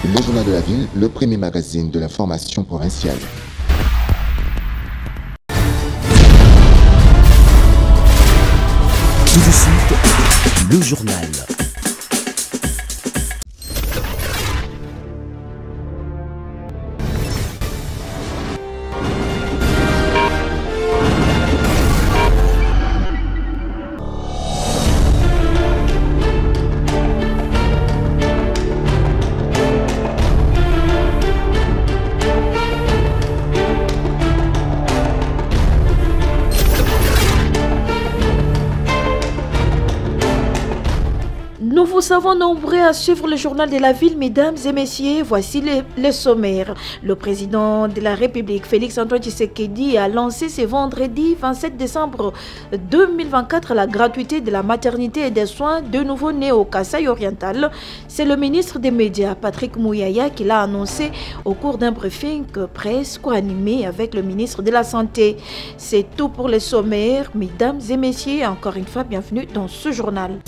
Le Journal de la Ville, le premier magazine de l'information provinciale. Tout de suite, le journal. Nous vous savons nombreux à suivre le journal de la ville, mesdames et messieurs. Voici les sommaires. Le président de la République, Félix-Antoine Tshisekedi, a lancé ce vendredi 27 décembre 2024 la gratuité de la maternité et des soins de nouveau-nés au Kasaï oriental. C'est le ministre des Médias, Patrick Mouyaya, qui l'a annoncé au cours d'un briefing presse co-animé avec le ministre de la Santé. C'est tout pour les sommaires. Mesdames et messieurs, encore une fois, bienvenue dans ce journal.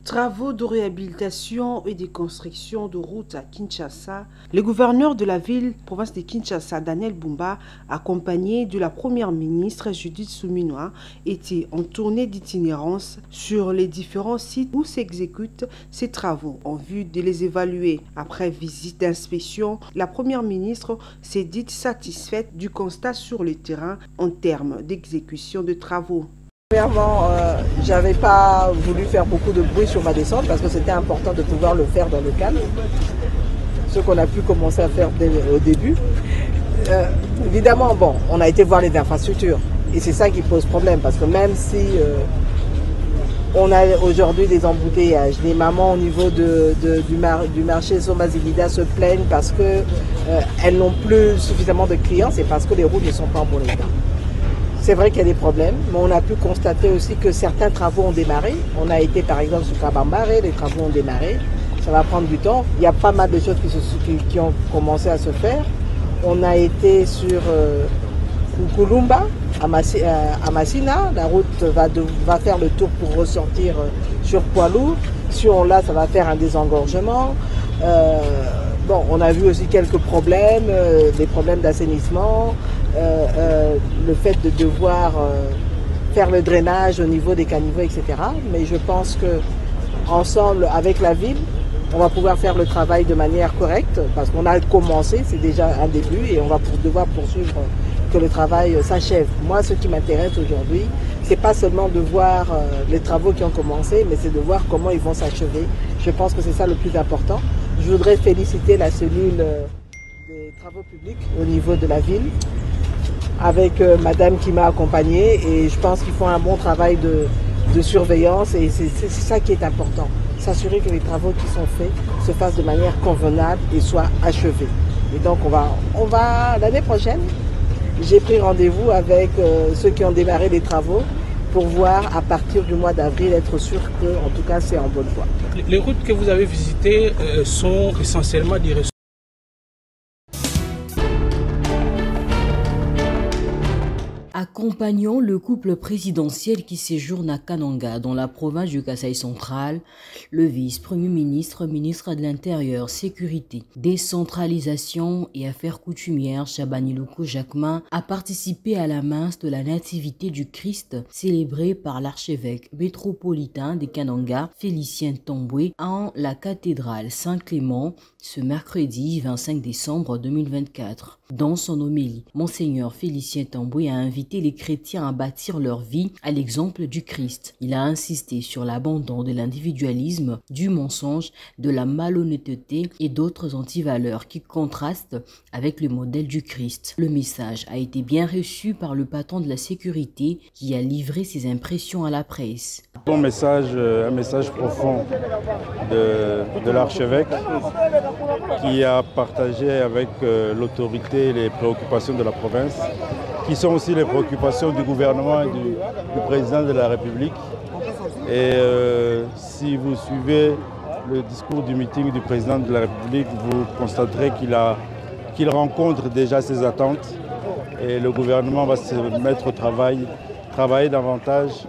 Travaux de réhabilitation et de construction de routes à Kinshasa. Le gouverneur de la ville, province de Kinshasa, Daniel Bumba, accompagné de la première ministre Judith Suminwa, était en tournée d'itinérance sur les différents sites où s'exécutent ces travaux en vue de les évaluer. Après visite d'inspection, la première ministre s'est dite satisfaite du constat sur le terrain en termes d'exécution de travaux. Premièrement, j'avais pas voulu faire beaucoup de bruit sur ma descente parce que c'était important de pouvoir le faire dans le calme. Ce qu'on a pu commencer à faire au début. Évidemment, bon, on a été voir les infrastructures et c'est ça qui pose problème parce que même si on a aujourd'hui des embouteillages, les mamans au niveau du marché Somazilida se plaignent parce que elles n'ont plus suffisamment de clients, c'est parce que les routes ne sont pas en bon état. C'est vrai qu'il y a des problèmes, mais on a pu constater aussi que certains travaux ont démarré. On a été par exemple sur Kabambare, les travaux ont démarré. Ça va prendre du temps. Il y a pas mal de choses qui ont commencé à se faire. On a été sur Kukulumba, à Massina. La route va faire le tour pour ressortir sur Poilou. Si on l'a, ça va faire un désengorgement. Bon, on a vu aussi quelques problèmes, des problèmes d'assainissement. Le fait de devoir faire le drainage au niveau des caniveaux, etc. Mais je pense que ensemble, avec la ville, on va pouvoir faire le travail de manière correcte parce qu'on a commencé, c'est déjà un début et on va devoir poursuivre que le travail s'achève. Moi, ce qui m'intéresse aujourd'hui, c'est pas seulement de voir les travaux qui ont commencé, mais c'est de voir comment ils vont s'achever. Je pense que c'est ça le plus important. Je voudrais féliciter la cellule des travaux publics au niveau de la ville, avec madame qui m'a accompagnée et je pense qu'ils font un bon travail de surveillance et c'est ça qui est important. S'assurer que les travaux qui sont faits se fassent de manière convenable et soient achevés. Et donc on va l'année prochaine, j'ai pris rendez-vous avec ceux qui ont démarré les travaux pour voir à partir du mois d'avril, être sûr que en tout cas c'est en bonne voie. Les routes que vous avez visitées sont essentiellement des ressources. Accompagnant le couple présidentiel qui séjourne à Kananga, dans la province du Kasaï central, le vice-premier ministre, ministre de l'Intérieur, Sécurité, Décentralisation et Affaires coutumières, Chabani Luko Jacquemin, a participé à la messe de la Nativité du Christ, célébrée par l'archevêque métropolitain de Kananga, Félicien Tamboué, en la cathédrale Saint-Clément, ce mercredi 25 décembre 2024. Dans son homélie, Monseigneur Félicien Tamboué a invité les chrétiens à bâtir leur vie à l'exemple du Christ. Il a insisté sur l'abandon de l'individualisme, du mensonge, de la malhonnêteté et d'autres antivaleurs qui contrastent avec le modèle du Christ. Le message a été bien reçu par le patron de la sécurité qui a livré ses impressions à la presse. Un message profond de l'archevêque qui a partagé avec l'autorité les préoccupations de la province, qui sont aussi les préoccupations du gouvernement et du président de la République. Et si vous suivez le discours du meeting du président de la République, vous constaterez qu'il rencontre déjà ses attentes et le gouvernement va se mettre au travail, travailler davantage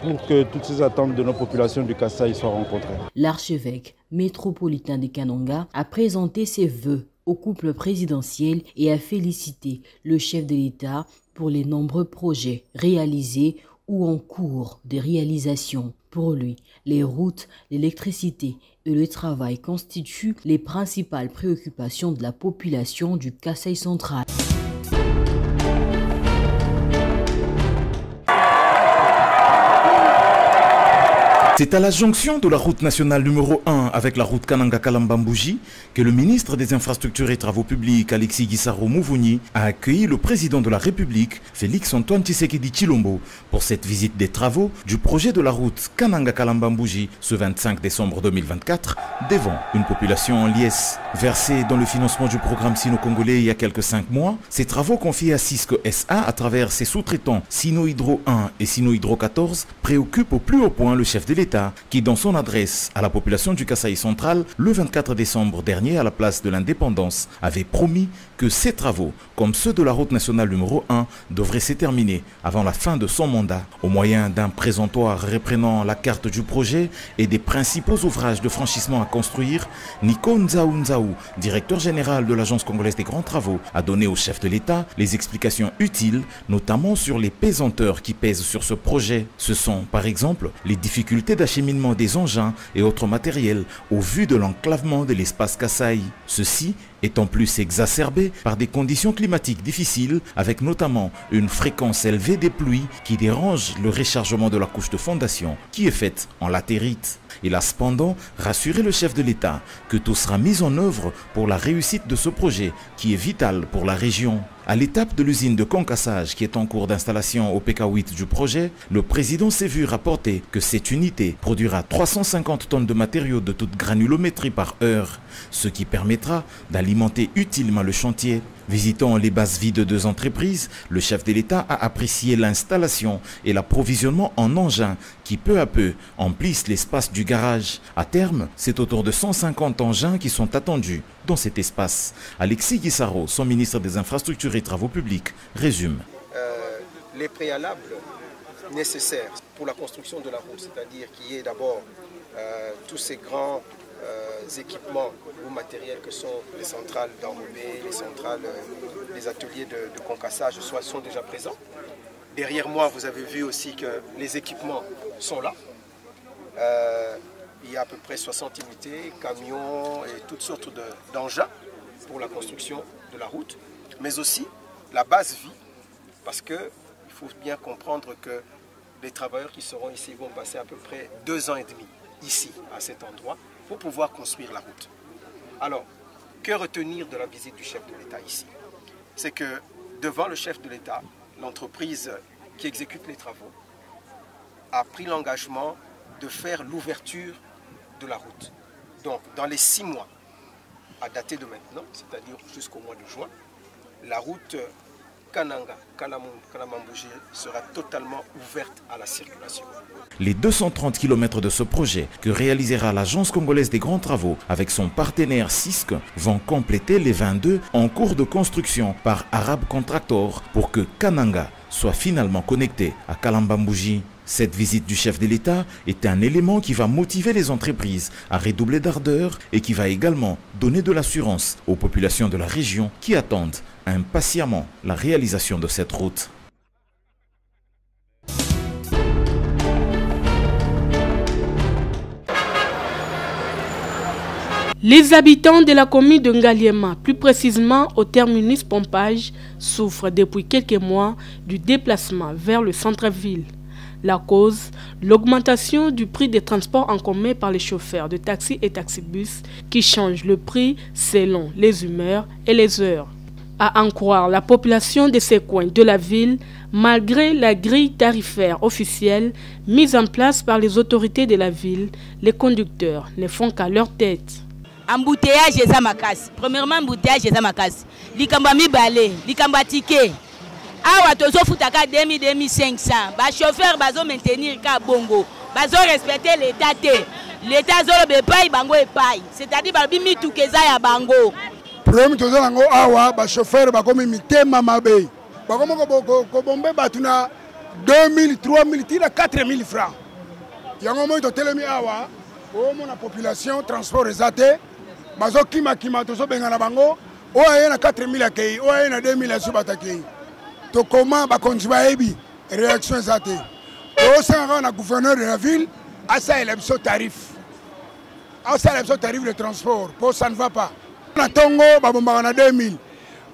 pour que toutes ces attentes de nos populations du Kasaï soient rencontrées. L'archevêque métropolitain de Kananga a présenté ses vœux au couple présidentiel et a félicité le chef de l'État pour les nombreux projets réalisés ou en cours de réalisation. Pour lui, les routes, l'électricité et le travail constituent les principales préoccupations de la population du Kasaï central. C'est à la jonction de la route nationale numéro 1 avec la route Kananga-Kalambambouji que le ministre des Infrastructures et Travaux Publics, Alexis Guissaro Mouvouni, a accueilli le président de la République, Félix Antoine Tshisekedi Tshilombo, pour cette visite des travaux du projet de la route Kananga-Kalambambouji ce 25 décembre 2024, devant une population en liesse. Versés dans le financement du programme sino-congolais il y a quelques 5 mois, ces travaux confiés à Cisco SA à travers ses sous-traitants Sino Hydro 1 et Sino Hydro 14 préoccupent au plus haut point le chef de l'État, qui dans son adresse à la population du Kasaï central le 24 décembre dernier à la place de l'Indépendance avait promis que ces travaux, comme ceux de la route nationale numéro 1, devraient se terminer avant la fin de son mandat. Au moyen d'un présentoir reprenant la carte du projet et des principaux ouvrages de franchissement à construire, Nico Nzaou, directeur général de l'Agence congolaise des grands travaux, a donné au chef de l'État les explications utiles, notamment sur les pesanteurs qui pèsent sur ce projet. Ce sont par exemple les difficultés d'acheminement des engins et autres matériels au vu de l'enclavement de l'espace Kasaï. Ceci est en plus exacerbé par des conditions climatiques difficiles avec notamment une fréquence élevée des pluies qui dérange le rechargement de la couche de fondation qui est faite en latérite. Il a cependant rassuré le chef de l'État que tout sera mis en œuvre pour la réussite de ce projet qui est vital pour la région. À l'étape de l'usine de concassage qui est en cours d'installation au PK8 du projet, le président s'est vu rapporter que cette unité produira 350 tonnes de matériaux de toute granulométrie par heure, ce qui permettra d'alimenter utilement le chantier. Visitant les bases vides de 2 entreprises, le chef de l'État a apprécié l'installation et l'approvisionnement en engins qui peu à peu emplissent l'espace du garage. À terme, c'est autour de 150 engins qui sont attendus dans cet espace. Alexis Guissaro, son ministre des Infrastructures et Travaux Publics, résume. Les préalables nécessaires pour la construction de la route, c'est-à-dire qu'il y ait d'abord tous ces grands équipements ou matériels que sont les centrales d'enrobé, les centrales, les ateliers de concassage sont déjà présents. Derrière moi, vous avez vu aussi que les équipements sont là. Il y a à peu près 60 unités, camions et toutes sortes d'engins pour la construction de la route, mais aussi la base vie, parce qu'il faut bien comprendre que les travailleurs qui seront ici vont passer à peu près 2 ans et demi ici, à cet endroit, pour pouvoir construire la route. Alors, que retenir de la visite du chef de l'État ici? C'est que devant le chef de l'État, l'entreprise qui exécute les travaux a pris l'engagement de faire l'ouverture de la route. Donc, dans les 6 mois, à dater de maintenant, c'est-à-dire jusqu'au mois de juin, la route Kananga-Kalambambouji sera totalement ouverte à la circulation. Les 230 km de ce projet que réalisera l'Agence congolaise des grands travaux avec son partenaire Cisco vont compléter les 22 en cours de construction par Arab Contractor pour que Kananga soit finalement connecté à Kalambambouji. Cette visite du chef de l'État est un élément qui va motiver les entreprises à redoubler d'ardeur et qui va également donner de l'assurance aux populations de la région qui attendent impatiemment la réalisation de cette route. Les habitants de la commune de Ngaliema, plus précisément au terminus Pompage, souffrent depuis quelques mois du déplacement vers le centre-ville. La cause, l'augmentation du prix des transports en commun par les chauffeurs de taxi et taxibus qui changent le prix selon les humeurs et les heures. À en croire la population de ces coins de la ville, malgré la grille tarifaire officielle mise en place par les autorités de la ville, les conducteurs ne font qu'à leur tête. Embouteillage eza makasi. Premièrement, embouteillage eza makasi. Likamba mibale, likamba ticket. Awa tozo futaka 2500. Ba chauffeur bazo maintenir ka bongo. Bazo respecter l'état té. L'état zolo be pay bango e pay. C'est-à-dire ba bimi tukeza ya bango. Problème tozo lango awa ba chauffeur ba komi mitema mabe. Ba komo ko bombe batuna 2000, 3000, 4000 francs. Il y a un moment où tu as la population, transport exaté, bazo kima tozo bengana bango, o ayena 4000 akei, o ayena 2000 asubatakei. To comment ba konjiba ebi réaction exaté. O sanga na gouverneur de la ville, asa élection tarif. Asa élection tarif de transport, pour ça ne va pas. Na Tongo ba bomba na 2000.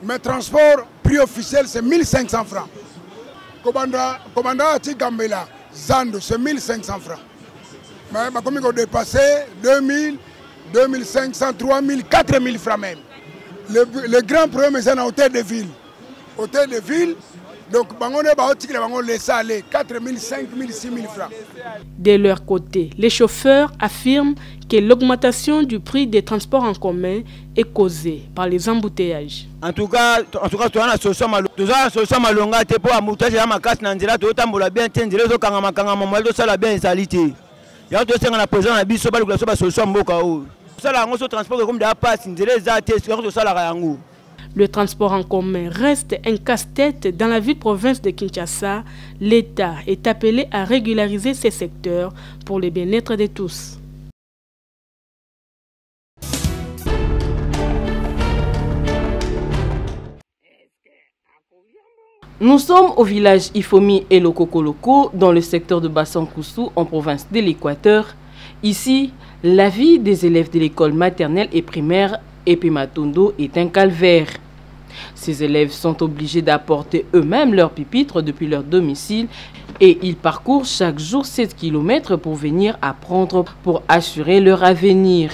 Mais transport prix officiel c'est 1500 francs. Commandant Tigambela Zando c'est 1500 francs. Mais comme il a dépassé 2000, 2500, 3000, 4000 francs même. Le grand problème c'est un hôtel de ville. Hôtel de ville, donc on laisse aller 4000, 5000, 6000 francs. De leur côté, les chauffeurs affirment que l'augmentation du prix des transports en commun est causée par les embouteillages. En tout cas, tu as une solution malonga pour embouteillage à ma casse nanzela tu tambola bien tendire zo kanga makanga mamal to sala bien salité. Ya to senga na président na biso ba lukula so ba solution mboka o. Sala ngo so transport comme da passe nzela za te to sala yango. Le transport en commun reste un casse-tête dans la ville-province de Kinshasa. L'État est appelé à régulariser ces secteurs pour le bien-être de tous. Nous sommes au village Ifomi et Lokokoloko, dans le secteur de Bassankoussou, en province de l'Équateur. Ici, la vie des élèves de l'école maternelle et primaire Epematondo est un calvaire. Ces élèves sont obligés d'apporter eux-mêmes leur pupitre depuis leur domicile et ils parcourent chaque jour 7 km pour venir apprendre pour assurer leur avenir.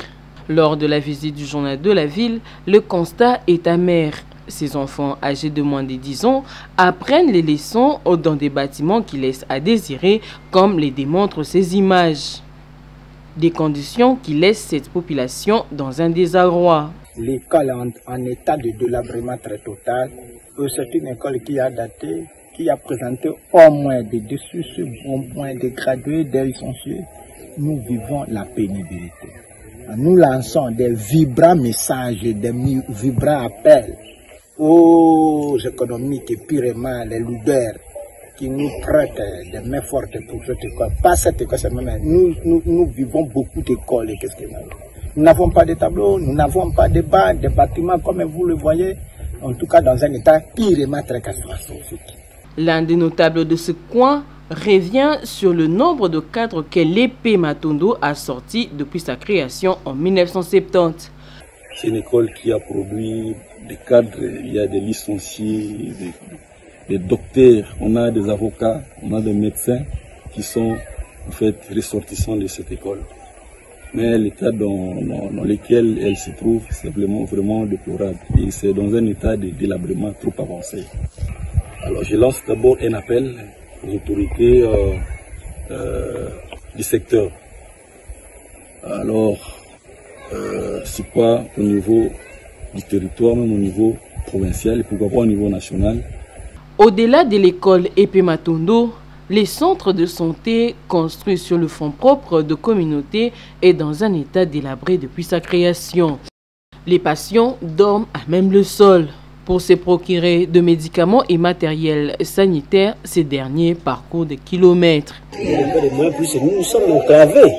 Lors de la visite du journal de la ville, le constat est amer. Ces enfants âgés de moins de 10 ans apprennent les leçons dans des bâtiments qui laissent à désirer, comme les démontrent ces images. Des conditions qui laissent cette population dans un désarroi. L'école en état de délabrement très total. C'est une école qui a daté, qui a présenté au moins des dessus, au moins des gradués, des licenciés. Nous vivons la pénibilité. Nous lançons des vibrants messages, des vibrants appels aux économiques et purement les leaders qui nous prêtent des mains fortes pour cette école. Pas cette école, nous vivons beaucoup d'écoles. Qu'est-ce que nous n'avons pas de tableaux, nous n'avons pas de bancs, de bâtiments comme vous le voyez, en tout cas dans un état purement très catastrophique. L'un des notables de ce coin revient sur le nombre de cadres que l'Epematondo a sorti depuis sa création en 1970. C'est une école qui a produit des cadres, il y a des licenciés, des docteurs, on a des avocats, on a des médecins qui sont en fait ressortissants de cette école. Mais l'état dans lequel elle se trouve, c'est vraiment déplorable. Et c'est dans un état de délabrement trop avancé. Alors je lance d'abord un appel aux autorités du secteur. Alors, c'est pas au niveau du territoire, même au niveau provincial, et pourquoi pas au niveau national. Au-delà de l'école Epematondo, les centres de santé construits sur le fonds propre de communauté est dans un état délabré depuis sa création. Les patients dorment à même le sol. Pour se procurer de médicaments et matériel sanitaire, ces derniers parcourent des kilomètres. Nous sommes enclavés,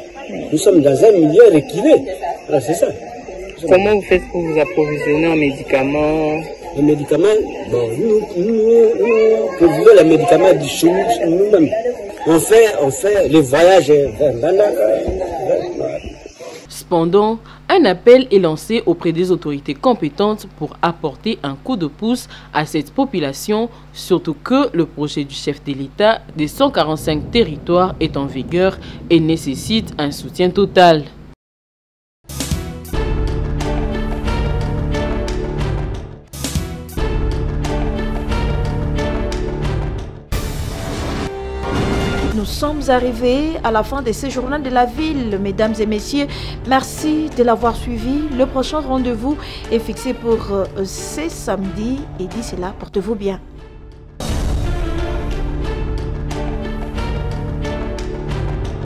nous sommes dans un milieu reculé. Voilà, c'est ça. Comment vous faites pour vous approvisionner en médicaments? Les médicaments, bon, nous produisons les médicaments du chez nous-mêmes. On fait le voyage vers là. Cependant, un appel est lancé auprès des autorités compétentes pour apporter un coup de pouce à cette population, surtout que le projet du chef de l'État des 145 territoires est en vigueur et nécessite un soutien total. Nous sommes arrivés à la fin de ce journal de la ville. Mesdames et messieurs, merci de l'avoir suivi. Le prochain rendez-vous est fixé pour ce samedi et d'ici là, portez-vous bien.